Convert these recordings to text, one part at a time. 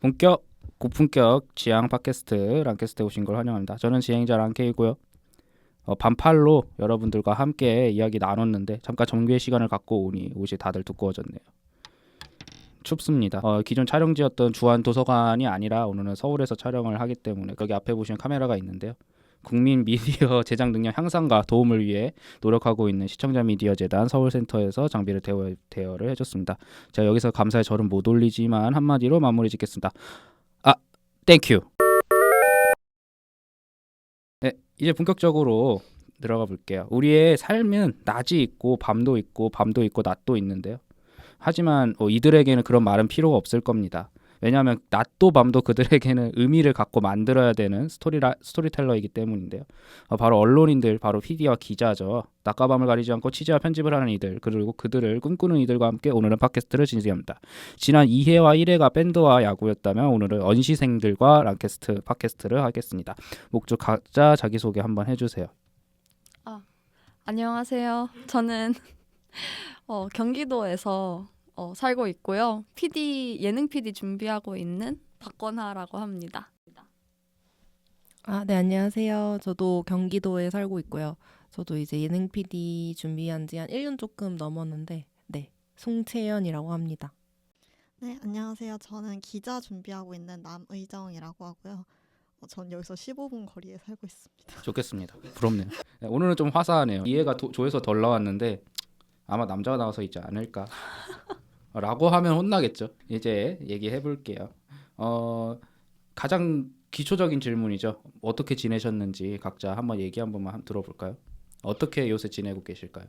본격 고품격 지향 팟캐스트 랑캐스트에 오신 걸 환영합니다. 저는 진행자 랑케이고요. 반팔로 여러분들과 함께 이야기 나눴는데 잠깐 정비의 시간을 갖고 오니 옷이 다들 두꺼워졌네요. 춥습니다. 기존 촬영지였던 주한 도서관이 아니라 오늘은 서울에서 촬영을 하기 때문에 거기 앞에 보시면 카메라가 있는데요. 국민 미디어 제작 능력 향상과 도움을 위해 노력하고 있는 시청자 미디어 재단 서울센터에서 장비를 대여를 해줬습니다. 제가 여기서 감사의 절은 못 올리지만 한마디로 마무리 짓겠습니다. 땡큐. 네, 이제 본격적으로 들어가 볼게요. 우리의 삶은 낮이 있고 밤도 있고 낮도 있는데요. 하지만 이들에게는 그런 말은 필요가 없을 겁니다. 왜냐하면 낮도 밤도 그들에게는 의미를 갖고 만들어야 되는 스토리텔러이기 때문인데요. 바로 언론인들, 바로 PD와 기자죠. 낮과 밤을 가리지 않고 취재와 편집을 하는 이들, 그리고 그들을 꿈꾸는 이들과 함께 오늘은 팟캐스트를 진행합니다. 지난 2회와 1회가 밴드와 야구였다면 오늘은 언시생들과 랑캐스트 팟캐스트를 하겠습니다. 목주 각자 자기소개 한번 해주세요. 안녕하세요. 저는 경기도에서 살고 있고요. 예능 PD 준비하고 있는 박건하라고 합니다. 네, 안녕하세요. 저도 경기도에 살고 있고요. 저도 이제 예능 PD 준비한 지 한 1년 조금 넘었는데, 네, 송채연이라고 합니다. 네, 안녕하세요. 저는 기자 준비하고 있는 남의정이라고 하고요. 전 여기서 15분 거리에 살고 있습니다. 좋겠습니다. 부럽네요. 네, 오늘은 좀 화사하네요. 이해가 조회서 덜 나왔는데 아마 남자가 나와서 있지 않을까 라고 하면 혼나겠죠. 이제 얘기해 볼게요. 가장 기초적인 질문이죠. 어떻게 지내셨는지 각자 한번 얘기 한 번만 들어볼까요? 어떻게 요새 지내고 계실까요?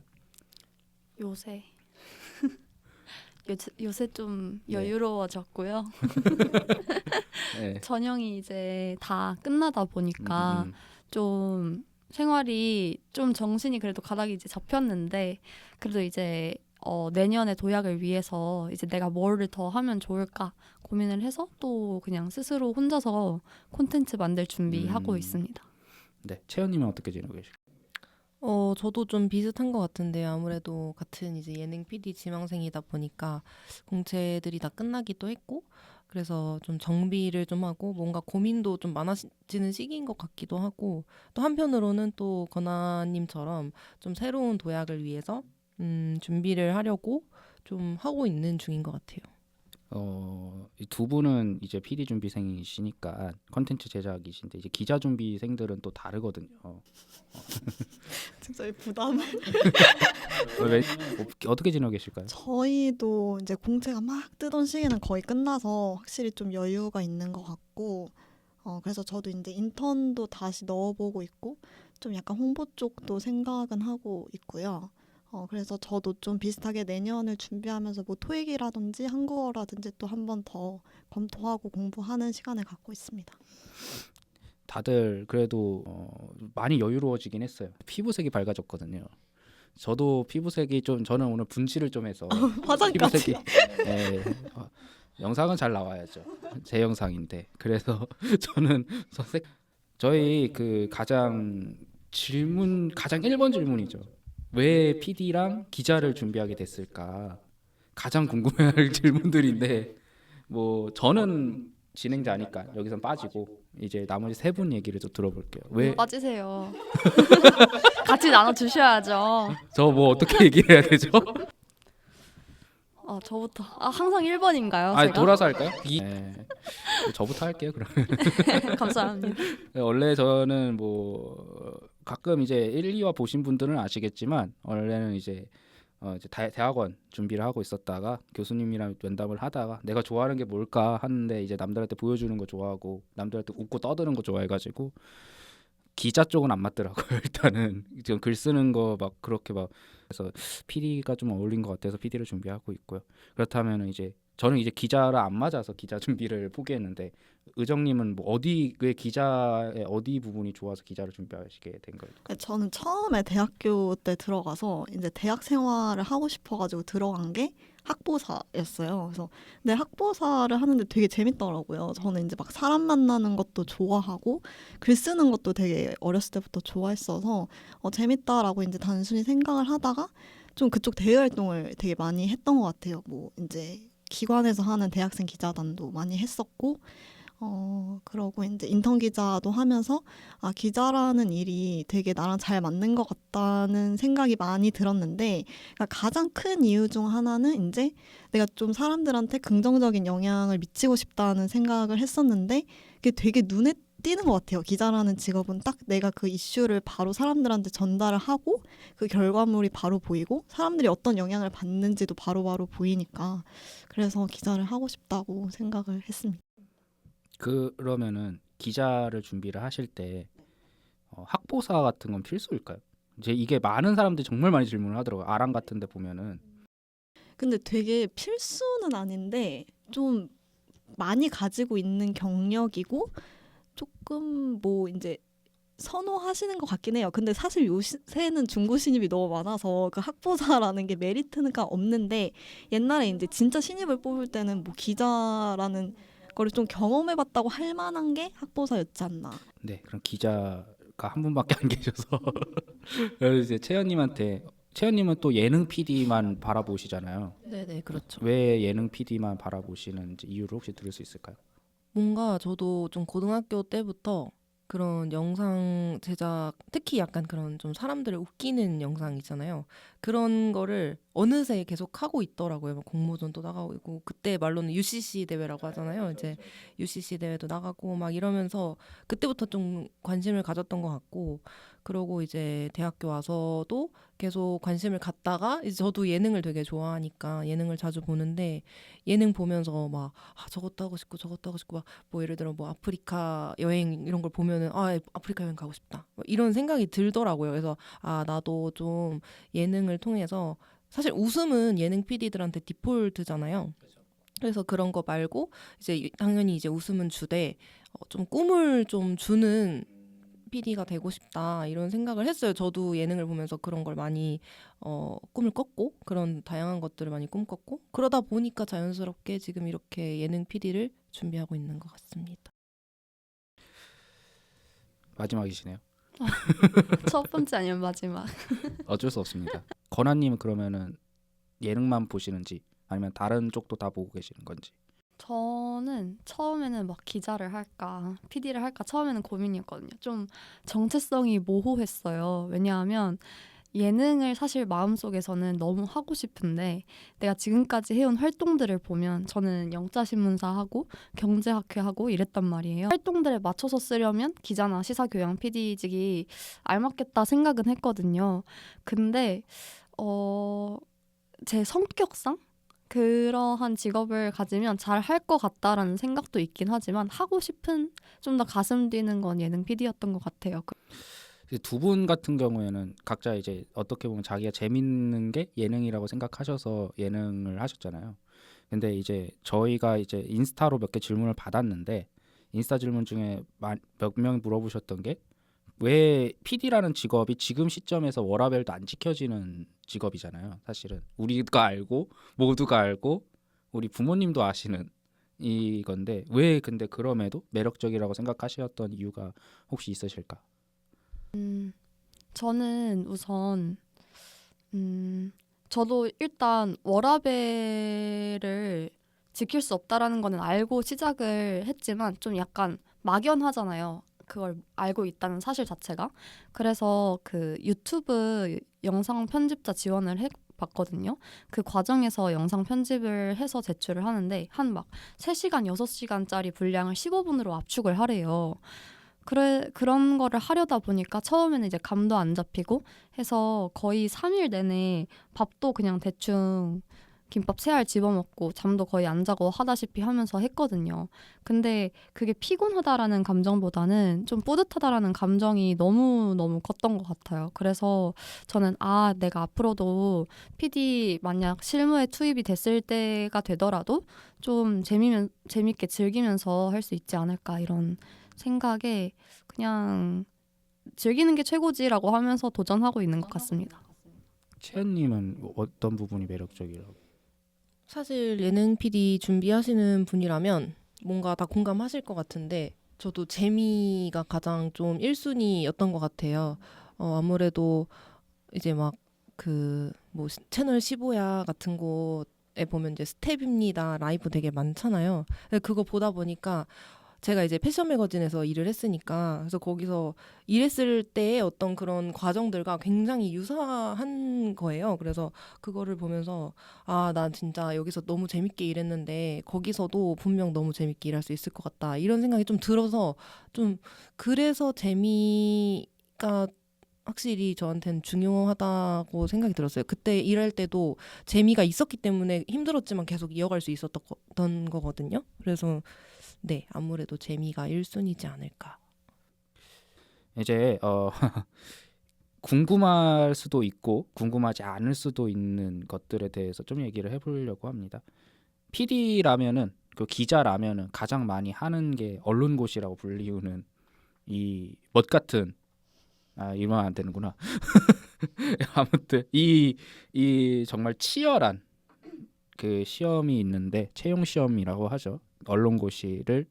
요새 좀 네. 여유로워졌고요. 네. 전형이 이제 다 끝나다 보니까 좀 생활이 좀 정신이 그래도 가닥이 이제 잡혔는데 그래도 이제 내년에 도약을 위해서 이제 내가 뭐를 더 하면 좋을까 고민을 해서 또 그냥 스스로 혼자서 콘텐츠 만들 준비하고 있습니다. 네, 채연님은 어떻게 지내고 계실까요? 저도 좀 비슷한 것 같은데요. 아무래도 같은 이제 예능 PD 지망생이다 보니까 공채들이 다 끝나기도 했고, 그래서 좀 정비를 좀 하고 뭔가 고민도 좀 많아지는 시기인 것 같기도 하고, 또 한편으로는 또 건아님처럼 좀 새로운 도약을 위해서 준비를 하려고 좀 하고 있는 중인 것 같아요. 이 두 분은 이제 PD 준비생이시니까 컨텐츠 제작이신데 이제 기자 준비생들은 또 다르거든요. 진짜 이 부담을. 어떻게 지내고 계실까요? 저희도 이제 공채가 막 뜨던 시기는 거의 끝나서 확실히 좀 여유가 있는 것 같고, 그래서 저도 이제 인턴도 다시 넣어보고 있고, 좀 약간 홍보 쪽도 생각은 하고 있고요. 그래서 저도 좀 비슷하게 내년을 준비하면서 뭐 토익이라든지 한국어라든지 또 한 번 더 검토하고 공부하는 시간을 갖고 있습니다. 다들 그래도 많이 여유로워지긴 했어요. 피부색이 밝아졌거든요. 저도 피부색이 좀 저는 오늘 분칠을 좀 해서 화장까지. 예, 영상은 잘 나와야죠. 제 영상인데 그래서 저는 저희 그 가장 1번 질문이죠. 왜 PD랑 기자를 준비하게 됐을까? 가장 궁금해할 질문들인데 뭐 저는 진행자니까 여기선 빠지고 이제 나머지 세 분 얘기를 좀 들어볼게요. 왜 빠지세요. 같이 나눠주셔야죠. 저 뭐 어떻게 얘기해야 되죠? 저부터. 항상 1번인가요? 아 제가? 돌아서 할까요? 네. 저부터 할게요. 그러면 감사합니다. 원래 저는 뭐 가끔 이제 1, 2화 보신 분들은 아시겠지만 원래는 이제 대학원 준비를 하고 있었다가 교수님이랑 면담을 하다가 내가 좋아하는 게 뭘까 하는데 이제 남들한테 보여주는 거 좋아하고 남들한테 웃고 떠드는 거 좋아해가지고 기자 쪽은 안 맞더라고요. 일단은 지금 글 쓰는 거 막 그렇게 막 그래서 PD가 좀 어울린 것 같아서 PD를 준비하고 있고요. 그렇다면 이제 저는 이제 기자랑 안 맞아서 기자 준비를 포기했는데 의정님은 뭐 왜 기자의 어디 부분이 좋아서 기자를 준비하시게 된 거예요? 저는 처음에 대학교 때 들어가서 이제 대학 생활을 하고 싶어가지고 들어간 게 학보사였어요. 그래서 근데 학보사를 하는데 되게 재밌더라고요. 저는 이제 막 사람 만나는 것도 좋아하고 글 쓰는 것도 되게 어렸을 때부터 좋아했어서 재밌다라고 이제 단순히 생각을 하다가 좀 그쪽 대외 활동을 되게 많이 했던 것 같아요. 뭐 이제 기관에서 하는 대학생 기자단도 많이 했었고 그러고 이제 인턴 기자도 하면서 기자라는 일이 되게 나랑 잘 맞는 것 같다는 생각이 많이 들었는데 그러니까 가장 큰 이유 중 하나는 이제 내가 좀 사람들한테 긍정적인 영향을 미치고 싶다는 생각을 했었는데 그게 되게 눈에 띄는 것 같아요. 기자라는 직업은 딱 내가 그 이슈를 바로 사람들한테 전달을 하고 그 결과물이 바로 보이고 사람들이 어떤 영향을 받는지도 바로바로 보이니까 그래서 기자를 하고 싶다고 생각을 했습니다. 그러면은 기자를 준비를 하실 때 학보사 같은 건 필수일까요? 이제 이게 많은 사람들이 정말 많이 질문을 하더라고요. 아랑 같은 데 보면은. 근데 되게 필수는 아닌데 좀 많이 가지고 있는 경력이고 조금 뭐 이제 선호하시는 것 같긴 해요. 근데 사실 요새는 중고 신입이 너무 많아서 그 학보사라는 게 메리트가 없는데 옛날에 이제 진짜 신입을 뽑을 때는 뭐 기자라는 거를 좀 경험해봤다고 할 만한 게 학보사였지 않나. 네, 그럼 기자가 한 분밖에 안 계셔서 그래서 이제 채연님은 또 예능 PD만 바라보시잖아요. 네네, 그렇죠. 왜 예능 PD만 바라보시는지 이유를 혹시 들을 수 있을까요? 뭔가 저도 좀 고등학교 때부터 그런 영상 제작, 특히 약간 그런 좀 사람들을 웃기는 영상 있잖아요. 그런 거를 어느새 계속 하고 있더라고요. 막 공모전도 나가고 있고, 그때 말로는 UCC 대회라고 하잖아요. 이제 UCC 대회도 나가고 막 이러면서 그때부터 좀 관심을 가졌던 것 같고, 그러고 이제 대학교 와서도 계속 관심을 갖다가 이제 저도 예능을 되게 좋아하니까 예능을 자주 보는데 예능 보면서 막 저것도 하고 싶고 저것도 하고 싶고 막 뭐 예를 들어 뭐 아프리카 여행 이런 걸 보면은 아프리카 여행 가고 싶다 뭐 이런 생각이 들더라고요. 그래서 나도 좀 예능을 통해서 사실 웃음은 예능 PD들한테 디폴트잖아요. 그래서 그런 거 말고 이제 당연히 이제 웃음은 주되 좀 꿈을 좀 주는 PD가 되고 싶다 이런 생각을 했어요. 저도 예능을 보면서 그런 걸 많이 꿈을 꿨고 그런 다양한 것들을 많이 꿈꿨고 그러다 보니까 자연스럽게 지금 이렇게 예능 PD를 준비하고 있는 것 같습니다. 마지막이시네요. 첫 번째 아니면 마지막. 어쩔 수 없습니다. 건아님은 그러면은 예능만 보시는지 아니면 다른 쪽도 다 보고 계시는 건지. 저는 처음에는 막 기자를 할까, PD를 할까 처음에는 고민이었거든요. 좀 정체성이 모호했어요. 왜냐하면 예능을 사실 마음속에서는 너무 하고 싶은데 내가 지금까지 해온 활동들을 보면 저는 영자신문사 하고 경제학회 하고 이랬단 말이에요. 활동들에 맞춰서 쓰려면 기자나 시사교양 PD직이 알맞겠다 생각은 했거든요. 근데 제 성격상 그러한 직업을 가지면 잘 할 것 같다라는 생각도 있긴 하지만 하고 싶은 좀 더 가슴 뛰는 건 예능 PD였던 것 같아요. 두 분 같은 경우에는 각자 이제 어떻게 보면 자기가 재밌는 게 예능이라고 생각하셔서 예능을 하셨잖아요. 근데 이제 저희가 이제 인스타로 몇 개 질문을 받았는데 인스타 질문 중에 몇 명이 물어보셨던 게 왜 PD라는 직업이 지금 시점에서 워라밸도 안 지켜지는 직업이잖아요. 사실은 우리가 알고 모두가 알고 우리 부모님도 아시는 이건데 왜 근데 그럼에도 매력적이라고 생각하셨던 이유가 혹시 있으실까? 저는 우선 저도 일단 워라밸을 지킬 수 없다라는 거는 알고 시작을 했지만 좀 약간 막연하잖아요. 그걸 알고 있다는 사실 자체가. 그래서 그 유튜브 영상 편집자 지원을 해봤거든요. 그 과정에서 영상 편집을 해서 제출을 하는데 한 막 3시간, 6시간짜리 분량을 15분으로 압축을 하래요. 그런 거를 하려다 보니까 처음에는 이제 감도 안 잡히고 해서 거의 3일 내내 밥도 그냥 대충 김밥 3알 집어먹고 잠도 거의 안 자고 하다시피 하면서 했거든요. 근데 그게 피곤하다라는 감정보다는 좀 뿌듯하다라는 감정이 너무너무 컸던 것 같아요. 그래서 저는 내가 앞으로도 PD 만약 실무에 투입이 됐을 때가 되더라도 좀 재밌게 즐기면서 할 수 있지 않을까 이런 생각에 그냥 즐기는 게 최고지라고 하면서 도전하고 있는 것 같습니다. 채연님은 어떤 부분이 매력적이라고? 사실 예능 PD 준비하시는 분이라면 뭔가 다 공감하실 것 같은데 저도 재미가 가장 좀 1순위였던 것 같아요. 아무래도 이제 막 그 뭐 채널 15야 같은 곳 보면 이제 스텝입니다 라이브 되게 많잖아요. 근데 그거 보다 보니까 제가 이제 패션 매거진에서 일을 했으니까 그래서 거기서 일했을 때의 어떤 그런 과정들과 굉장히 유사한 거예요. 그래서 그거를 보면서 아, 난 진짜 여기서 너무 재밌게 일했는데 거기서도 분명 너무 재밌게 일할 수 있을 것 같다. 이런 생각이 좀 들어서 좀 그래서 재미가 확실히 저한테는 중요하다고 생각이 들었어요. 그때 일할 때도 재미가 있었기 때문에 힘들었지만 계속 이어갈 수 있었던 거거든요. 그래서 네, 아무래도 재미가 1순위지 않을까. 이제 궁금할 수도 있고 궁금하지 않을 수도 있는 것들에 대해서 좀 얘기를 해보려고 합니다. PD라면은 그 기자라면은 가장 많이 하는 게 언론고시라고 불리우는 이 멋 같은 이러면 안 되는구나. 아무튼 이 정말 치열한 그 시험이 있는데 채용 시험이라고 하죠. 언론고시를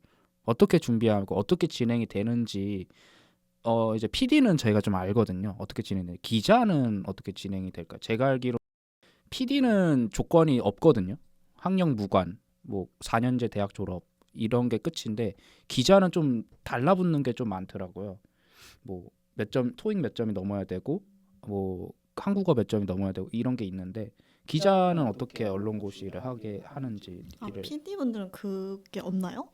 어떻게 준비하고 어떻게 진행이 되는지 이제 PD는 저희가 좀 알거든요. 어떻게 진행돼? 기자는 어떻게 진행이 될까? 제가 알기로 PD는 조건이 없거든요. 학력 무관, 뭐 4년제 대학 졸업 이런 게 끝인데 기자는 좀 달라붙는 게 좀 많더라고요. 뭐 몇 점, 토익 몇 점이 넘어야 되고 뭐 한국어 몇 점이 넘어야 되고 이런 게 있는데 기자는 어떻게 언론고시를 하게 하는지 PD분들은 그게 없나요?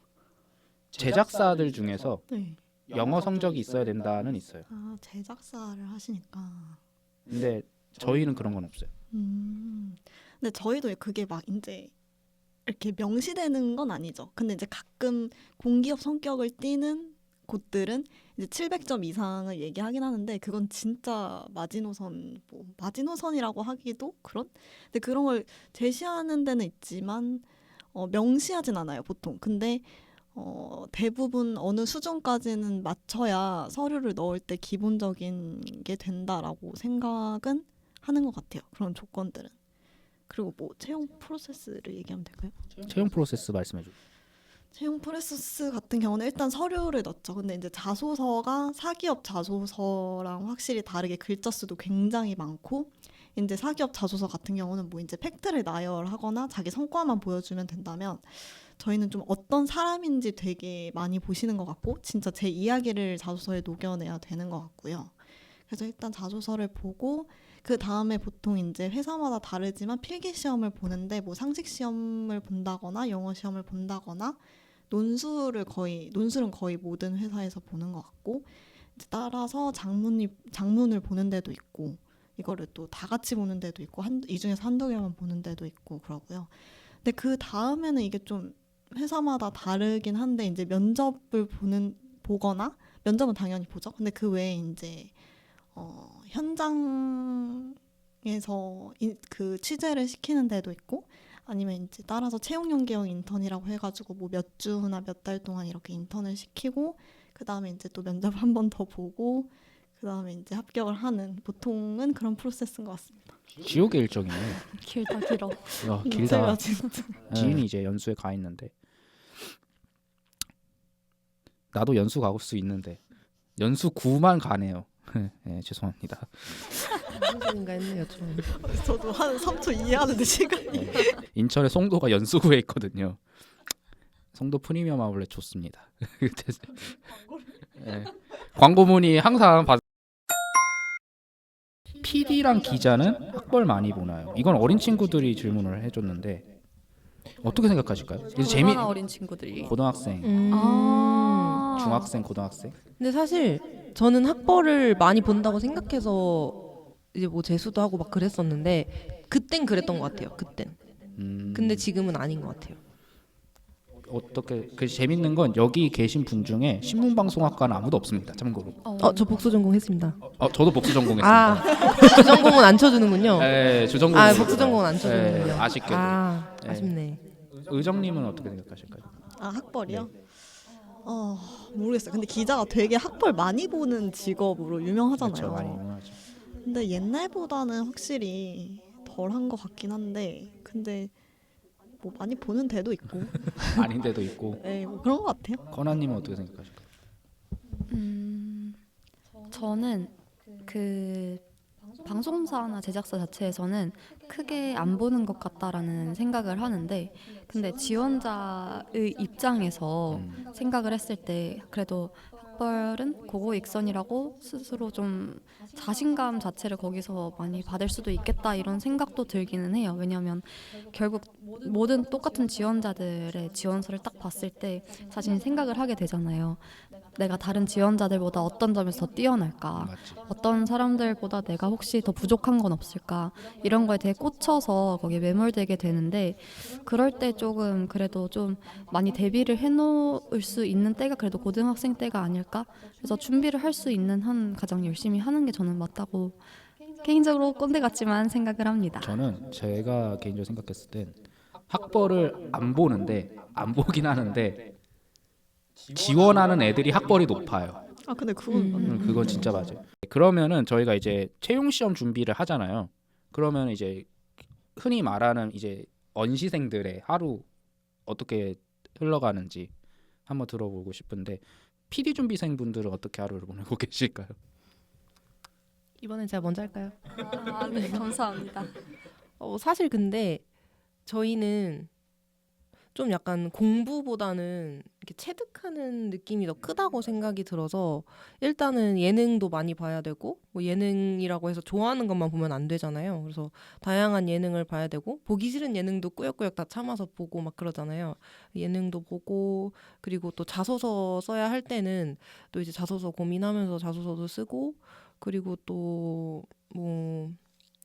제작사들 중에서 네. 영어 성적이 있어야 된다는 있어요. 아, 제작사를 하시니까. 근데 저희는 그런 건 없어요. 근데 저희도 그게 막 이제 이렇게 명시되는 건 아니죠. 근데 이제 가끔 공기업 성격을 띠는 곳들은 이제 700점 이상을 얘기하긴 하는데 그건 진짜 마지노선, 뭐 마지노선이라고 하기도 그런? 근데 그런 걸 제시하는 데는 있지만 명시하진 않아요, 보통. 근데 대부분 어느 수준까지는 맞춰야 서류를 넣을 때 기본적인 게 된다라고 생각은 하는 것 같아요. 그런 조건들은. 그리고 뭐 채용 프로세스를 얘기하면 될까요? 채용 프로세스 말씀해 주세요. 채용 프로세스 같은 경우는 일단 서류를 넣죠. 근데 이제 자소서가 사기업 자소서랑 확실히 다르게 글자 수도 굉장히 많고, 이제 사기업 자소서 같은 경우는 뭐 이제 팩트를 나열하거나 자기 성과만 보여주면 된다면, 저희는 좀 어떤 사람인지 되게 많이 보시는 것 같고, 진짜 제 이야기를 자소서에 녹여내야 되는 것 같고요. 그래서 일단 자소서를 보고 그 다음에 보통 이제 회사마다 다르지만 필기 시험을 보는데 뭐 상식 시험을 본다거나 영어 시험을 본다거나 논술은 거의 모든 회사에서 보는 것 같고, 이제 따라서 장문을 보는 데도 있고 이거를 또 다 같이 보는 데도 있고 이 중에서 한두 개만 보는 데도 있고 그러고요. 근데 그 다음에는 이게 좀 회사마다 다르긴 한데 이제 면접을 보거나 면접은 당연히 보죠. 근데 그 외에 이제 현장에서 그 취재를 시키는 데도 있고 아니면 이제 따라서 채용 연계형 인턴이라고 해가지고 뭐 몇 주나 몇 달 동안 이렇게 인턴을 시키고 그 다음에 이제 또 면접 한 번 더 보고 그 다음에 이제 합격을 하는 보통은 그런 프로세스인 것 같습니다. 지옥의 일정이네. 길다 길어. 야, 길다. 제가 진짜 지인이 이제 연수에 가 있는데 나도 연수 가볼 수 있는데 연수 9만 가네요. 네, 죄송합니다. 무슨 소린가 했네요, 좀. 저도 한 3초 이해하는데 시간이 인천의 송도가 연수구에 있거든요. 송도 프리미엄 아울렛 좋습니다. 네. 광고문이 항상 PD랑 기자는 학벌 많이 보나요? 이건 어린 친구들이 질문을 해줬는데 어떻게 생각하실까요? 이제 얼마나 어린 친구들이. 고등학생, 아. 중학생, 고등학생. 근데 사실 저는 학벌을 많이 본다고 생각해서 이제 뭐 재수도 하고 막 그랬었는데 그땐 그랬던 것 같아요. 그땐. 근데 지금은 아닌 것 같아요. 어떻게 그 재밌는 건 여기 계신 분 중에 신문방송학과는 아무도 없습니다. 참고로. 저 복수 전공했습니다. 저도 복수 전공했습니다. 아, 주전공은 안 쳐주는군요. 네, 주전공. 아, 복수 전공은 안 쳐주는군요. 아쉽게도. 아쉽네. 의정님은 어떻게 생각하실까요? 아, 학벌이요? 모르겠어요. 근데 기자가 되게 학벌 많이 보는 직업으로 유명하잖아요. 그렇죠, 많이 유명하죠. 근데 옛날보다는 확실히 덜한 것 같긴 한데, 근데 뭐 많이 보는 데도 있고, 아닌 데도 있고. 네, 뭐 그런 것 같아요. 건아님은 어떻게 생각하실까요? 저는 그 방송사나 제작사 자체에서는 크게 안 보는 것 같다라는 생각을 하는데, 근데 지원자의 입장에서 생각을 했을 때 그래도 학벌은 고고익선이라고 스스로 좀 자신감 자체를 거기서 많이 받을 수도 있겠다 이런 생각도 들기는 해요. 왜냐하면 결국 모든 똑같은 지원자들의 지원서를 딱 봤을 때 자신이 생각을 하게 되잖아요. 내가 다른 지원자들보다 어떤 점에서 더 뛰어날까? 맞지. 어떤 사람들보다 내가 혹시 더 부족한 건 없을까? 이런 거에 대해 꽂혀서 거기에 매몰되게 되는데, 그럴 때 조금 그래도 좀 많이 대비를 해놓을 수 있는 때가 그래도 고등학생 때가 아닐까? 그래서 준비를 할 수 있는 한 가장 열심히 하는 게 저는 맞다고 개인적으로 꼰대 같지만 생각을 합니다. 저는 제가 개인적으로 생각했을 땐 학벌을 안 보는데 안 보긴 하는데 지원하는 애들이 학벌이 높아요. 아 근데 그건 그건 진짜 맞아요. 그러면은 저희가 이제 채용 시험 준비를 하잖아요. 그러면 이제 흔히 말하는 이제 언시생들의 하루 어떻게 흘러가는지 한번 들어보고 싶은데 PD 준비생분들은 어떻게 하루를 보내고 계실까요? 이번엔 제가 먼저 할까요? 아, 네, 감사합니다. 사실 근데 저희는 좀 약간 공부보다는 이렇게 체득하는 느낌이 더 크다고 생각이 들어서, 일단은 예능도 많이 봐야 되고, 뭐 예능이라고 해서 좋아하는 것만 보면 안 되잖아요. 그래서 다양한 예능을 봐야 되고, 보기 싫은 예능도 꾸역꾸역 다 참아서 보고 막 그러잖아요. 예능도 보고, 그리고 또 자소서 써야 할 때는 또 이제 자소서 고민하면서 자소서도 쓰고, 그리고 또 뭐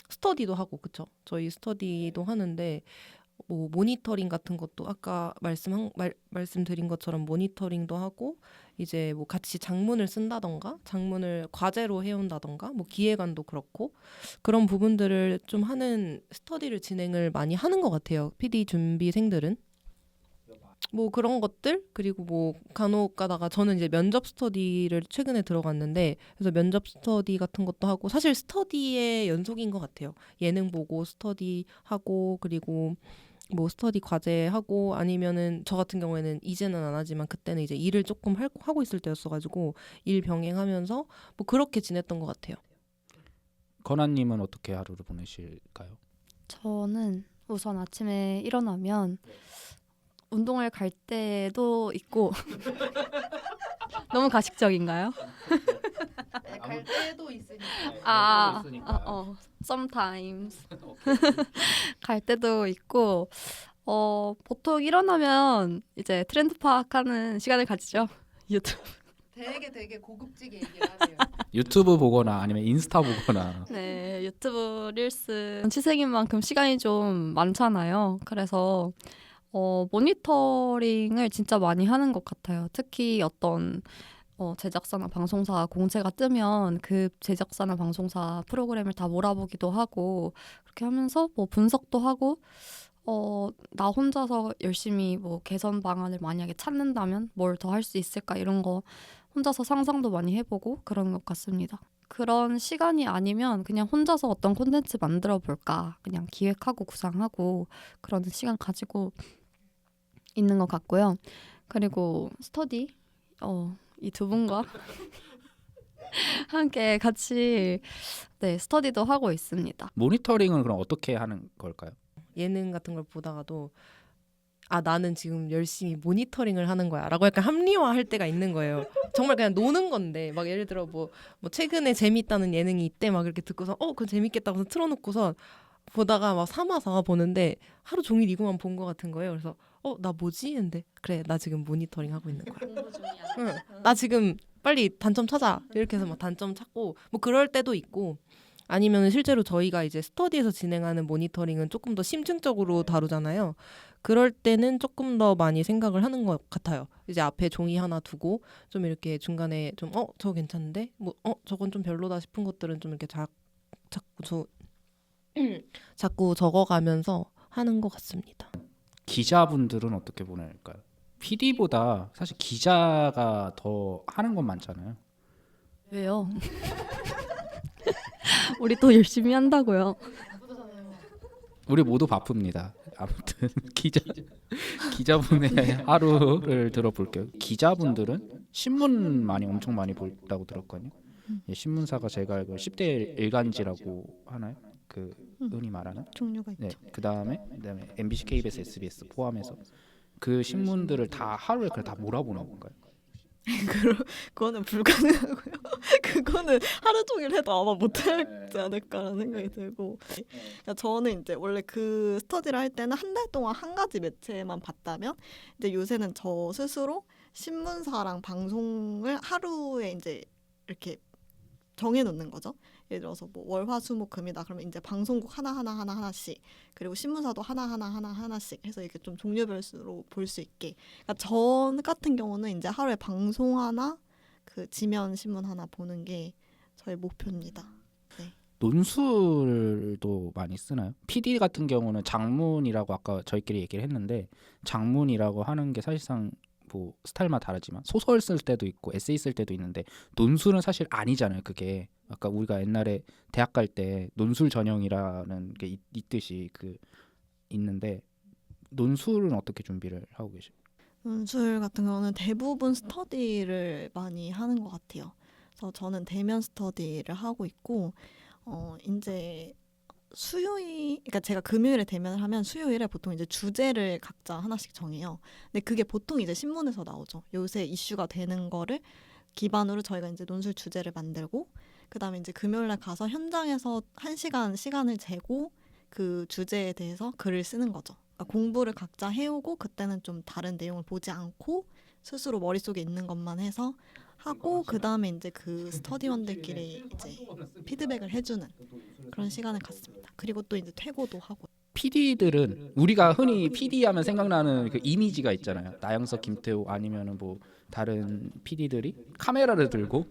스터디도 하고, 그쵸? 저희 스터디도 하는데, 뭐 모니터링 같은 것도 아까 말씀드린 것처럼 모니터링도 하고, 이제 뭐 같이 장문을 쓴다던가 장문을 과제로 해온다던가 뭐 기획안도 그렇고, 그런 부분들을 좀 하는 스터디를 진행을 많이 하는 것 같아요. PD 준비생들은. 뭐 그런 것들, 그리고 뭐 간혹 가다가 저는 이제 면접 스터디를 최근에 들어갔는데, 그래서 면접 스터디 같은 것도 하고, 사실 스터디의 연속인 것 같아요. 예능 보고 스터디 하고, 그리고 뭐 스터디 과제 하고, 아니면은 저 같은 경우에는 이제는 안 하지만 그때는 이제 일을 조금 하고 있을 때였어가지고 일 병행하면서 뭐 그렇게 지냈던 것 같아요. 건아님은 어떻게 하루를 보내실까요? 저는 우선 아침에 일어나면 운동을 갈 때도 있고 너무 가식적인가요? 갈 때도 있으니까. sometimes 갈 때도 있고, 보통 일어나면 이제 트렌드 파악하는 시간을 가지죠. 유튜브. 되게 고급지게 얘기를 하네요. 유튜브 보거나 아니면 인스타 보거나. 네, 유튜브 릴스 시생인 만큼 시간이 좀 많잖아요. 그래서 모니터링을 진짜 많이 하는 것 같아요. 특히 어떤 제작사나 방송사 공채가 뜨면 그 제작사나 방송사 프로그램을 다 몰아보기도 하고, 그렇게 하면서 뭐 분석도 하고, 나 혼자서 열심히 뭐 개선 방안을 만약에 찾는다면 뭘 더 할 수 있을까, 이런 거 혼자서 상상도 많이 해보고 그런 것 같습니다. 그런 시간이 아니면 그냥 혼자서 어떤 콘텐츠 만들어 볼까, 그냥 기획하고 구상하고 그런 시간 가지고 있는 것 같고요. 그리고 스터디, 이 두 분과 함께 같이 스터디도 하고 있습니다. 모니터링은 그럼 어떻게 하는 걸까요? 예능 같은 걸 보다가도 나는 지금 열심히 모니터링을 하는 거야 라고 약간 합리화할 때가 있는 거예요. 정말 그냥 노는 건데, 막 예를 들어 뭐 최근에 재밌다는 예능이 있대, 막 이렇게 듣고서 그거 재밌겠다고 틀어놓고서 보다가 막 삼아 보는데 하루 종일 이거만 본 것 같은 거예요. 그래서 나 뭐지? 근데 그래, 나 지금 모니터링 하고 있는 거야. 응, 나 지금 빨리 단점 찾아, 이렇게 해서 막 단점 찾고 뭐 그럴 때도 있고, 아니면 실제로 저희가 이제 스터디에서 진행하는 모니터링은 조금 더 심층적으로 다루잖아요. 그럴 때는 조금 더 많이 생각을 하는 것 같아요. 이제 앞에 종이 하나 두고 좀 이렇게 중간에 좀 저거 괜찮은데? 뭐 저건 좀 별로다 싶은 것들은 좀 이렇게 자꾸 적어가면서 하는 것 같습니다. 기자분들은 어떻게 보낼까요? PD보다 사실 기자가 더 하는 건 많잖아요. 왜요? 우리 또 열심히 한다고요. 우리 모두 바쁩니다. 아무튼 기자분의 하루를 들어볼게요. 기자분들은 신문 엄청 많이 본다고 들었거든요. 예, 신문사가 제가 알고 10대 일간지라고 하나요? 그 흔히 말하는. 종류가 있죠. 네. 그다음에 MBC, KBS, SBS 포함해서 그 신문들을 다 하루에 그냥 다 몰아보는 건가요? 그거는 불가능하고요. 그거는 하루 종일 해도 아마 못하지 않을까라는 생각이 들고, 그러니까 저는 이제 원래 그 스터디를 할 때는 한 달 동안 한 가지 매체만 봤다면, 이제 요새는 저 스스로 신문사랑 방송을 하루에 이제 이렇게 정해놓는 거죠. 예를 들어서 뭐 월화수목금이다 그러면 이제 방송국 하나씩, 그리고 신문사도 하나씩 해서 이렇게 좀 종류별로 볼 수 있게. 그러니까 저 같은 경우는 이제 하루에 방송 하나, 그 지면 신문 하나 보는 게 저의 목표입니다. 논술도 많이 쓰나요? PD 같은 경우는 장문이라고 아까 저희끼리 얘기를 했는데, 장문이라고 하는 게 사실상 뭐 스타일마다 다르지만 소설 쓸 때도 있고 에세이 쓸 때도 있는데, 논술은 사실 아니잖아요. 그게 아까 우리가 옛날에 대학 갈 때 논술 전형이라는 게 있듯이 그 있는데, 논술은 어떻게 준비를 하고 계세요? 논술 같은 경우는 대부분 스터디를 많이 하는 것 같아요. 그래서 저는 대면 스터디를 하고 있고, 이제 그러니까 제가 금요일에 대면을 하면 수요일에 보통 이제 주제를 각자 하나씩 정해요. 근데 그게 보통 이제 신문에서 나오죠. 요새 이슈가 되는 거를 기반으로 저희가 이제 논술 주제를 만들고, 그다음에 이제 금요일날 가서 현장에서 1시간 시간을 재고 그 주제에 대해서 글을 쓰는 거죠. 그러니까 공부를 각자 해오고, 그때는 좀 다른 내용을 보지 않고 스스로 머릿속에 있는 것만 해서 하고, 그다음에 이제 그 스터디원들끼리 이제 피드백을 해주는 그런 시간을 갖습니다. 그리고 또 이제 퇴고도 하고. PD들은 우리가 흔히 PD 하면 생각나는 그 이미지가 있잖아요. 나영석, 김태호 아니면은 뭐 다른 PD들이 카메라를 들고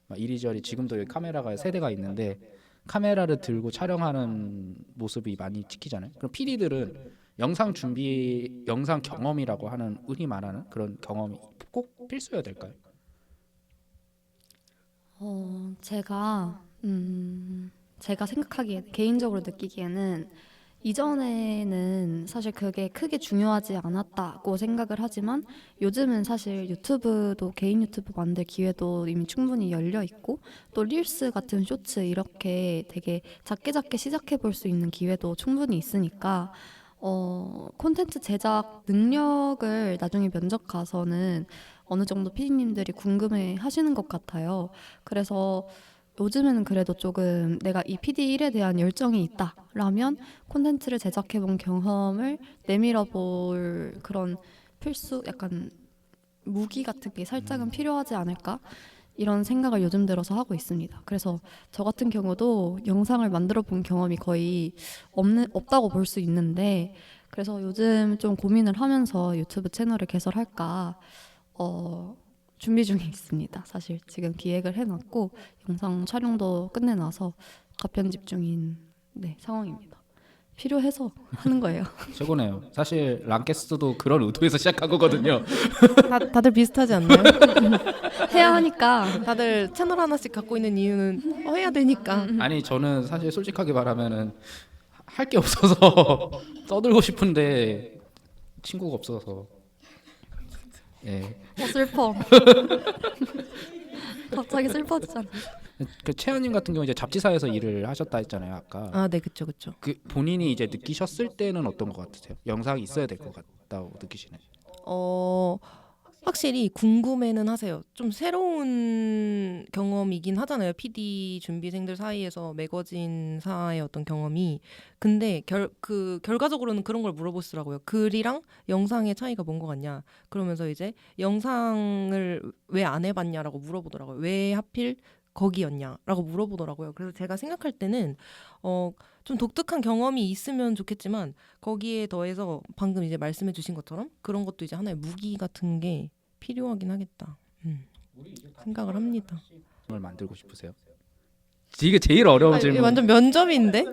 막 이리저리, 지금도 여기 카메라가 세대가 있는데 카메라를 들고 촬영하는 모습이 많이 찍히잖아요. 그럼 PD들은 영상 준비, 영상 경험이라고 하는 흔히 말하는 그런 경험이 꼭 필수여야 될까요? 제가 생각하기에, 개인적으로 느끼기에는 이전에는 사실 그게 크게 중요하지 않았다고 생각을 하지만, 요즘은 사실 유튜브도, 개인 유튜브 만들 기회도 이미 충분히 열려 있고, 또 릴스 같은 쇼츠 이렇게 되게 작게 시작해 볼 수 있는 기회도 충분히 있으니까, 콘텐츠 제작 능력을 나중에 면접 가서는 어느 정도 PD님들이 궁금해 하시는 것 같아요. 그래서 요즘에는 그래도 조금 내가 이 PD 일에 대한 열정이 있다라면 콘텐츠를 제작해본 경험을 내밀어 볼 그런 필수, 약간 무기 같은 게 살짝은 필요하지 않을까? 이런 생각을 요즘 들어서 하고 있습니다. 그래서 저 같은 경우도 영상을 만들어 본 경험이 거의 없다고 볼 수 있는데, 그래서 요즘 좀 고민을 하면서 유튜브 채널을 개설할까 준비 중에 있습니다. 사실 지금 기획을 해놨고 영상 촬영도 끝내놔서 가편집 중인 상황입니다. 필요해서 하는 거예요. 최고네요. 사실 랑캐스트도 그런 의도에서 시작한 거거든요. 다들 비슷하지 않나요? 해야 하니까. 다들 채널 하나씩 갖고 있는 이유는 해야 되니까. 아니 저는 사실 솔직하게 말하면은 할 게 없어서 떠들고 싶은데 친구가 없어서. 예. 슬퍼. 갑자기 슬퍼지잖아. 그 채연님 같은 경우 이제 잡지사에서 일을 하셨다 했잖아요 아까. 아, 네, 그쵸. 그 본인이 이제 느끼셨을 때는 어떤 것 같으세요? 영상이 있어야 될 것 같다고 느끼시나요? 확실히 궁금해는 하세요. 좀 새로운 경험이긴 하잖아요. PD 준비생들 사이에서 매거진사의 어떤 경험이. 근데 결과적으로는 그런 걸 물어보시더라고요. 글이랑 영상의 차이가 뭔 것 같냐. 그러면서 이제 영상을 왜 안 해봤냐라고 물어보더라고요. 왜 하필 거기였냐라고 물어보더라고요. 그래서 제가 생각할 때는 좀 독특한 경험이 있으면 좋겠지만, 거기에 더해서 방금 이제 말씀해 주신 것처럼 그런 것도 이제 하나의 무기 같은 게 필요하긴 하겠다 생각을 합니다. 뭘 만들고 싶으세요? 이게 제일 어려운 이게 질문. 완전 면접인데?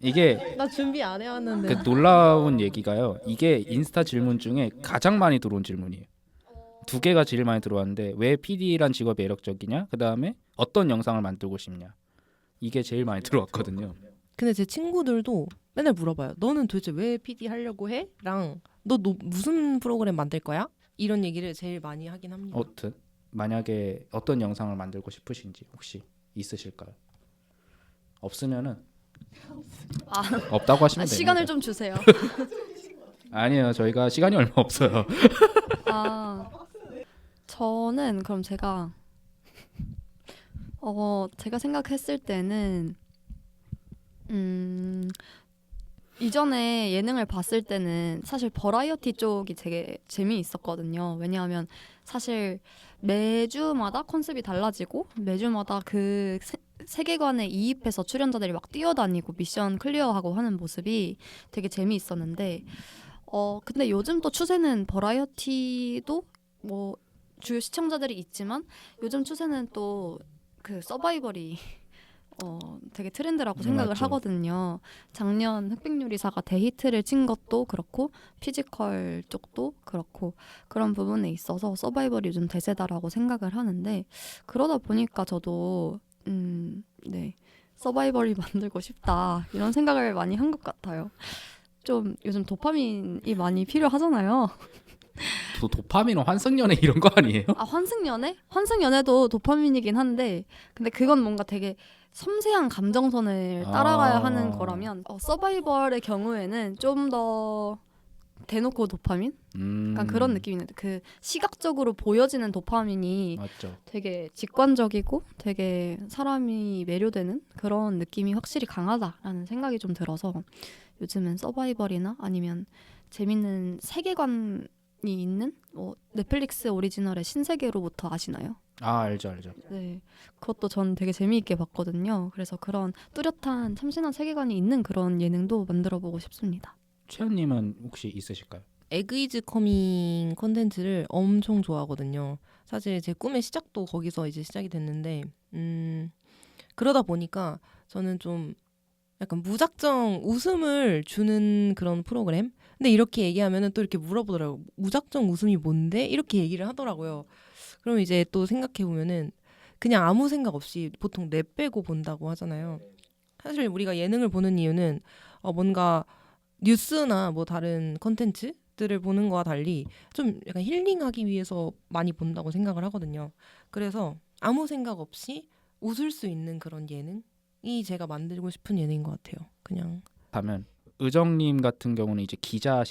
이게 나 준비 안 해왔는데. 그 놀라운 얘기가요. 이게 인스타 질문 중에 가장 많이 들어온 질문이에요. 2개가 제일 많이 들어왔는데, 왜 PD란 직업이 매력적이냐? 그 다음에 어떤 영상을 만들고 싶냐? 이게 제일 많이 들어왔거든요. 근데 제 친구들도 맨날 물어봐요. 너는 도대체 왜 PD 하려고 해? 랑 너 무슨 프로그램 만들 거야? 이런 얘기를 제일 많이 하긴 합니다. 어떤? 만약에 어떤 영상을 만들고 싶으신지 혹시 있으실까요? 없으면은 아, 없다고 하시면 됩니다. 시간을 좀 주세요. 아니에요. 저희가 시간이 얼마 없어요. 아, 저는 그럼 제가 제가 생각했을 때는 이전에 예능을 봤을 때는 사실 버라이어티 쪽이 되게 재미있었거든요. 왜냐하면 사실 매주마다 컨셉이 달라지고 매주마다 그 세계관에 이입해서 출연자들이 막 뛰어다니고 미션 클리어하고 하는 모습이 되게 재미있었는데 근데 요즘 또 추세는 버라이어티도 뭐 주요 시청자들이 있지만 요즘 추세는 또 그 서바이벌이 되게 트렌드라고 생각을 맞죠. 하거든요. 작년 흑백요리사가 대히트를 친 것도 그렇고 피지컬 쪽도 그렇고 그런 부분에 있어서 서바이벌이 요즘 대세다라고 생각을 하는데 그러다 보니까 저도 네 서바이벌이 만들고 싶다 이런 생각을 많이 한 것 같아요. 좀 요즘 도파민이 많이 필요하잖아요. 도파민은 환승연애 이런 거 아니에요? 아 환승연애? 환승연애도 도파민이긴 한데 근데 그건 뭔가 되게 섬세한 감정선을 따라가야 아. 하는 거라면 서바이벌의 경우에는 좀 더 대놓고 도파민? 약간 그런 느낌이 있는데 그 시각적으로 보여지는 도파민이 맞죠. 되게 직관적이고 되게 사람이 매료되는 그런 느낌이 확실히 강하다라는 생각이 좀 들어서 요즘은 서바이벌이나 아니면 재밌는 세계관이 있는 넷플릭스 오리지널의 신세계로부터 아시나요? 알죠. 네, 그것도 전 되게 재미있게 봤거든요. 그래서 그런 뚜렷한 참신한 세계관이 있는 그런 예능도 만들어보고 싶습니다. 채연님은 혹시 있으실까요? 에그이즈 커밍 콘텐츠를 엄청 좋아하거든요. 사실 제 꿈의 시작도 거기서 이제 시작이 됐는데 그러다 보니까 저는 좀 약간 무작정 웃음을 주는 그런 프로그램? 근데 이렇게 얘기하면은 또 이렇게 물어보더라고요. 무작정 웃음이 뭔데? 이렇게 얘기를 하더라고요. 그럼 이제 또 생각해보면은 그냥 아무 생각 없이 보통 뇌 빼고 본다고 하잖아요. 사실 우리가 예능을 보는 이유는 뭔가 뉴스나 뭐 다른 컨텐츠들을 보는 거와 달리 좀 약간 힐링하기 위해서 많이 본다고 생각을 하거든요. 그래서 아무 생각 없이 웃을 수 있는 그런 예능이 제가 만들고 싶은 예능인 것 같아요. 그냥 다면 의정님 같은 경우는 이제 기자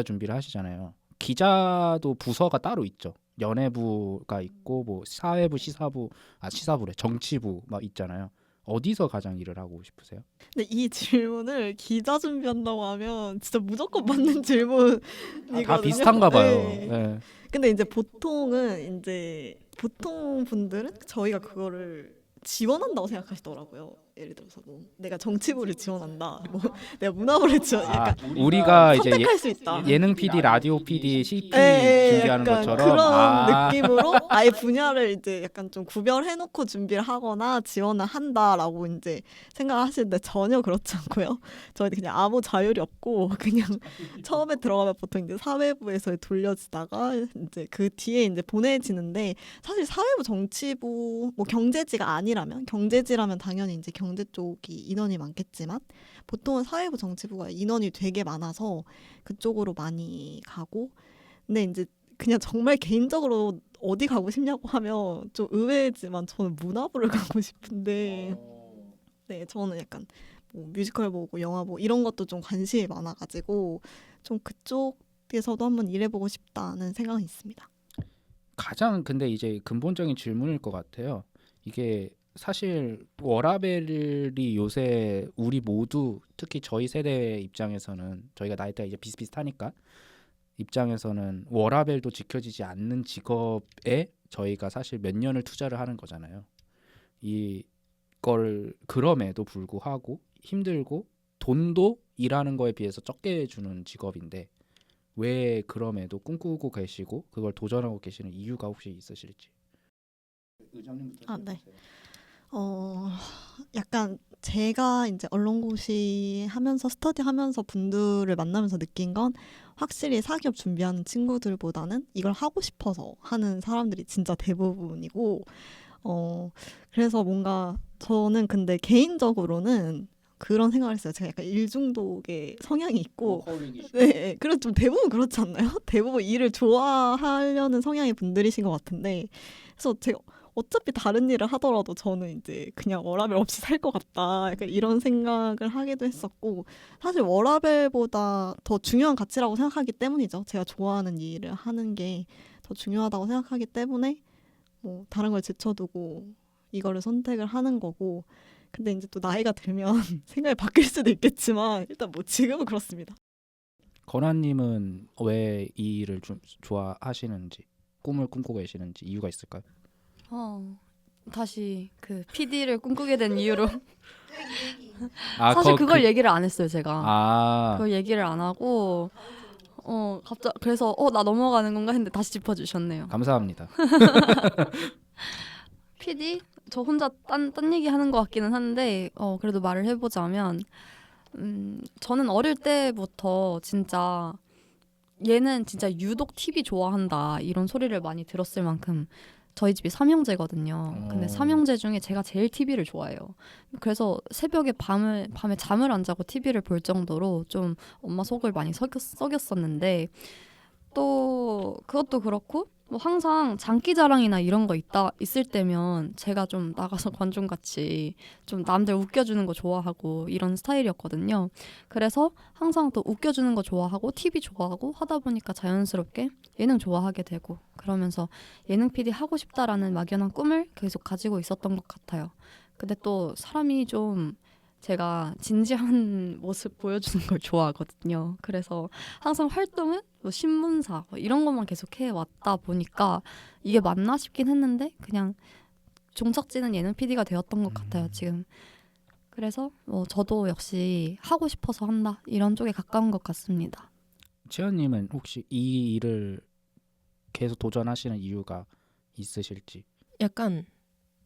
준비를 하시잖아요. 기자도 부서가 따로 있죠. 연예부가 있고 뭐 사회부, 시사부래, 정치부 막 있잖아요. 어디서 가장 일을 하고 싶으세요? 근데 이 질문을 기자 준비한다고 하면 진짜 무조건 받는 질문이거든요. 다 비슷한가 봐요. 네. 네. 근데 이제 보통은 이제 보통 분들은 저희가 그거를 지원한다고 생각하시더라고요. 예를 들어서 뭐 내가 정치부를 지원한다, 뭐 내가 문화부를 지원, 약간 우리가 이제 선택할 수 있다. 예능 PD, 라디오 PD, CP 예, 준비하는 약간 것처럼 그런 느낌으로 아예 분야를 이제 약간 좀 구별해놓고 준비를 하거나 지원을 한다라고 이제 생각하시는데 전혀 그렇지 않고요. 저희는 그냥 아무 자율이 없고 그냥 처음에 들어가면 보통 이제 사회부에서 돌려지다가 이제 그 뒤에 이제 보내지는데 사실 사회부, 정치부, 뭐 경제지가 아니라면 경제지라면 당연히 이제 경제 쪽이 인원이 많겠지만 보통은 사회부, 정치부가 인원이 되게 많아서 그쪽으로 많이 가고 근데 이제 그냥 정말 개인적으로 어디 가고 싶냐고 하면 좀 의외지만 저는 문화부를 가고 싶은데 네 저는 약간 뭐 뮤지컬 보고 영화 보고 이런 것도 좀 관심이 많아가지고 좀 그쪽에서도 한번 일해보고 싶다는 생각이 있습니다. 가장 근데 이제 근본적인 질문일 것 같아요. 이게 사실 워라벨이 요새 우리 모두 특히 저희 세대 입장에서는 저희가 나이대가 이제 비슷비슷하니까 입장에서는 워라벨도 지켜지지 않는 직업에 저희가 사실 몇 년을 투자를 하는 거잖아요. 이걸 그럼에도 불구하고 힘들고 돈도 일하는 거에 비해서 적게 주는 직업인데 왜 그럼에도 꿈꾸고 계시고 그걸 도전하고 계시는 이유가 혹시 있으실지. 네. 약간 제가 이제 언론고시 하면서 스터디하면서 분들을 만나면서 느낀 건 확실히 사기업 준비하는 친구들보다는 이걸 하고 싶어서 하는 사람들이 진짜 대부분이고 그래서 뭔가 저는 근데 개인적으로는 그런 생각을 했어요. 제가 약간 일중독의 성향이 있고 네, 그래서 좀 대부분 그렇지 않나요? 대부분 일을 좋아하려는 성향의 분들이신 것 같은데 그래서 제가 어차피 다른 일을 하더라도 저는 이제 그냥 워라밸 없이 살 것 같다. 약간 이런 생각을 하기도 했었고 사실 워라밸보다 더 중요한 가치라고 생각하기 때문이죠. 제가 좋아하는 일을 하는 게 더 중요하다고 생각하기 때문에 뭐 다른 걸 제쳐두고 이거를 선택을 하는 거고 근데 이제 또 나이가 들면 생각이 바뀔 수도 있겠지만 일단 뭐 지금은 그렇습니다. 건아님은 왜 이 일을 좀 좋아하시는지 꿈을 꿈꾸고 계시는지 이유가 있을까요? 다시 그 PD를 꿈꾸게 된 이유로 아, 사실 그걸 얘기를 안 했어요 제가. 아, 그걸 얘기를 안 하고 그래서 나 넘어가는 건가 했는데 다시 짚어주셨네요. 감사합니다. PD? 저 혼자 딴 얘기 하는 것 같기는 한데 그래도 말을 해보자면 저는 어릴 때부터 진짜 얘는 진짜 유독 TV 좋아한다 이런 소리를 많이 들었을 만큼 저희 집이 삼형제거든요. 근데 삼형제 중에 제가 제일 TV를 좋아해요. 그래서 새벽에 밤에 잠을 안 자고 TV를 볼 정도로 좀 엄마 속을 많이 썩였었는데 또 그것도 그렇고 뭐 항상 장기자랑이나 이런 거 있을 때면 제가 좀 나가서 관중같이 좀 남들 웃겨주는 거 좋아하고 이런 스타일이었거든요. 그래서 항상 또 웃겨주는 거 좋아하고 TV 좋아하고 하다 보니까 자연스럽게 예능 좋아하게 되고 그러면서 예능 PD 하고 싶다라는 막연한 꿈을 계속 가지고 있었던 것 같아요. 근데 또 사람이 좀 제가 진지한 모습 보여주는 걸 좋아하거든요. 그래서 항상 활동은 뭐 신문사 뭐 이런 것만 계속 해왔다 보니까 이게 맞나 싶긴 했는데 그냥 종착지는 예능 PD가 되었던 것 같아요 지금. 그래서 저도 역시 하고 싶어서 한다 이런 쪽에 가까운 것 같습니다. 채연님은 혹시 이 일을 계속 도전하시는 이유가 있으실지? 약간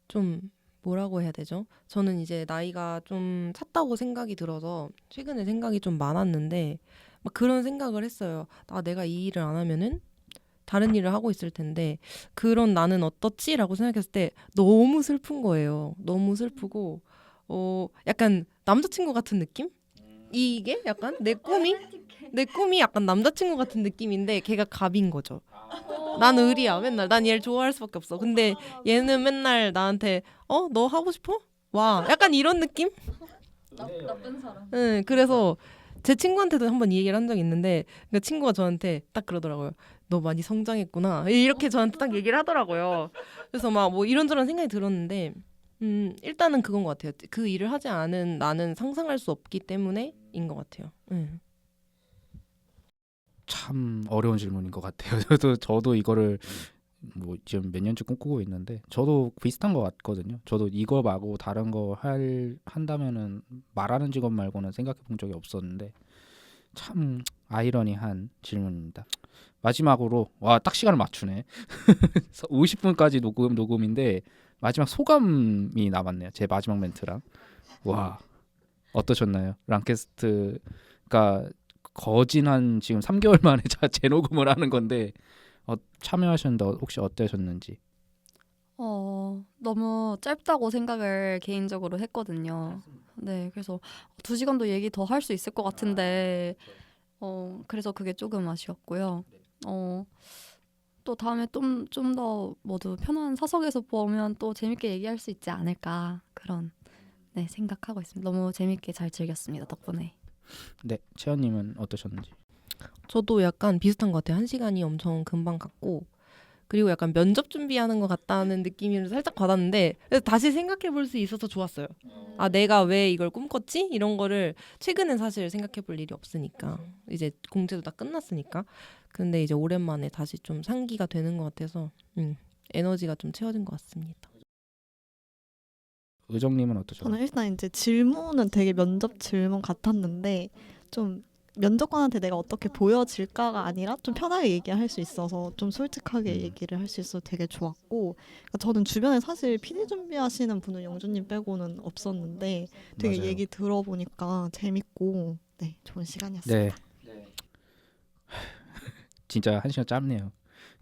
좀 뭐라고 해야 되죠? 저는 이제 나이가 좀 찼다고 생각이 들어서 최근에 생각이 좀 많았는데 막 그런 생각을 했어요. 내가 이 일을 안 하면은 다른 일을 하고 있을 텐데 그런 나는 어떻지라고 생각했을 때 너무 슬픈 거예요. 너무 슬프고 약간 남자친구 같은 느낌? 이게 약간 내 꿈이 약간 남자친구 같은 느낌인데 걔가 갑인 거죠. 난 을이야. 맨날 난 얘를 좋아할 수밖에 없어. 근데 얘는 맨날 나한테 너 하고 싶어? 와. 약간 이런 느낌? 나쁜 사람. 응. 그래서 제 친구한테도 한번 이 얘기를 한 적이 있는데 그 친구가 저한테 딱 그러더라고요. 너 많이 성장했구나. 이렇게 저한테 딱 얘기를 하더라고요. 그래서 막 뭐 이런저런 생각이 들었는데 일단은 그건 것 같아요. 그 일을 하지 않은 나는 상상할 수 없기 때문에인 것 같아요. 참 어려운 질문인 것 같아요. 저도 이거를 뭐 지금 몇 년째 꿈꾸고 있는데 저도 비슷한 것 같거든요. 저도 이거 말고 다른 거 한다면은 말하는 직업 말고는 생각해 본 적이 없었는데 참 아이러니한 질문입니다. 마지막으로 딱 시간을 맞추네. 50분까지 녹음인데 마지막 소감이 남았네요. 제 마지막 멘트랑. 와, 어떠셨나요? 랑캐스트가 거진한 지금 3개월 만에 재녹음을 하는 건데 참여하셨는데 혹시 어떠셨는지? 너무 짧다고 생각을 개인적으로 했거든요. 네, 그래서 2시간도 얘기 더 할 수 있을 것 같은데 그래서 그게 조금 아쉬웠고요. 또 다음에 좀 더 모두 편한 사석에서 보면 또 재밌게 얘기할 수 있지 않을까 그런 생각하고 있습니다. 너무 재밌게 잘 즐겼습니다. 덕분에. 네, 채연님은 어떠셨는지? 저도 약간 비슷한 것 같아요. 1시간이 엄청 금방 갔고 그리고 약간 면접 준비하는 것 같다는 느낌을 살짝 받았는데 다시 생각해 볼 수 있어서 좋았어요. 내가 왜 이걸 꿈꿨지? 이런 거를 최근엔 사실 생각해 볼 일이 없으니까 이제 공채도 다 끝났으니까 근데 이제 오랜만에 다시 좀 상기가 되는 것 같아서 에너지가 좀 채워진 것 같습니다. 의정님은 어떠셨나요? 저는 일단 이제 질문은 되게 면접 질문 같았는데 좀 면접관한테 내가 어떻게 보여질까가 아니라 좀 편하게 얘기할 수 있어서 좀 솔직하게 얘기를 할 수 있어서 되게 좋았고 그러니까 저는 주변에 사실 PD 준비하시는 분은 영준님 빼고는 없었는데 되게 맞아요. 얘기 들어보니까 재밌고 좋은 시간이었습니다. 네. 진짜 1시간 짧네요.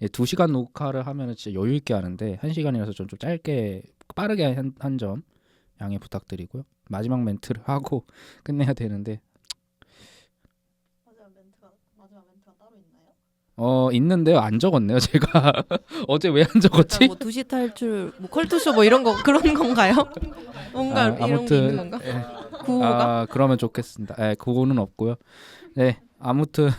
2시간 녹화를 하면 진짜 여유 있게 하는데 1시간이라서 좀 짧게 빠르게 한 점 양해 부탁드리고요. 마지막 멘트를 하고 끝내야 되는데 마지막 멘트가 따로 있나요? 있는데요. 안 적었네요. 제가 어제 왜 안 적었지? 뭐 2시 탈출, 뭐 컬투쇼 뭐 이런 거 그런 건가요? 뭔가 이런 게 있는 건가? 구호가? 그러면 좋겠습니다. 그거는 없고요. 네, 아무튼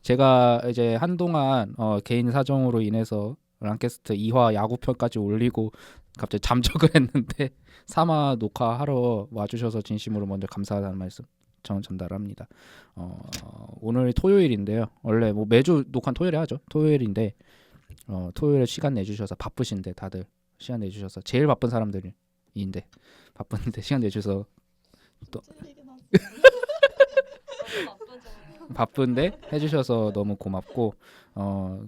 제가 이제 한동안 개인 사정으로 인해서 랑캐스트 2화 야구편까지 올리고 갑자기 잠적을 했는데 3화 녹화하러 와주셔서 진심으로 먼저 감사하다는 말씀 전달합니다. 오늘 토요일인데요. 원래 뭐 매주 녹화 토요일에 하죠. 토요일인데 토요일에 시간 내주셔서 바쁘신데 다들 시간 내주셔서 제일 바쁜 사람들인데 바쁜데 시간 내주셔서 또 바쁜데 해주셔서 너무 고맙고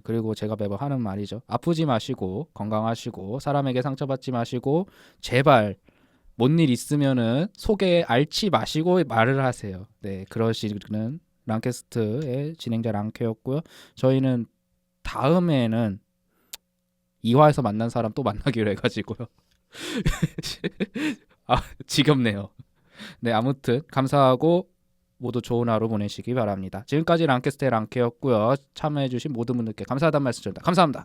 그리고 제가 매번 하는 말이죠. 아프지 마시고 건강하시고 사람에게 상처받지 마시고 제발 뭔 일 있으면은 속에 앓지 마시고 말을 하세요. 네, 그러시는 랑캐스트의 진행자 랑캐였고요. 저희는 다음에는 2화에서 만난 사람 또 만나기로 해가지고요. 지겹네요. 네, 아무튼 감사하고 모두 좋은 하루 보내시기 바랍니다. 지금까지 랑캐스트의 랑캐였고요. 참여해주신 모든 분들께 감사하다는 말씀 드립니다. 감사합니다.